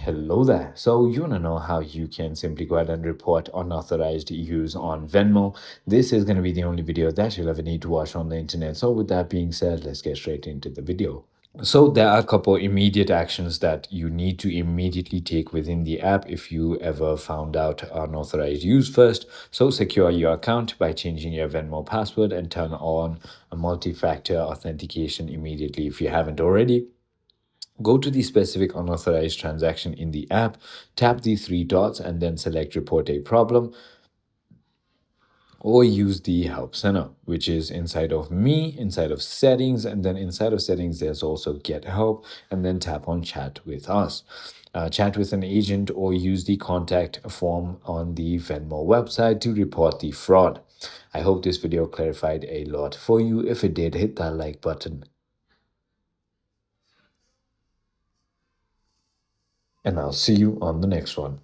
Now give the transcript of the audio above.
Hello there. So you want to know how you can simply go ahead and report unauthorized use on Venmo. This is going to be the only video that you'll ever need to watch on the internet. So with that being said, let's get straight into the video. So there are a couple immediate actions that you need to immediately take within the app if you ever found out unauthorized use first. So secure your account by changing your Venmo password and turn on a multi-factor authentication immediately if you haven't already. Go to the specific unauthorized transaction in the app, tap the three dots, and then select Report a Problem, or use the Help Center, which is inside of Me, inside of Settings, and then inside of Settings, there's also Get Help, and then tap on Chat with Us. Chat with an agent or use the contact form on the Venmo website to report the fraud. I hope this video clarified a lot for you. If it did, hit that like button. And I'll see you on the next one.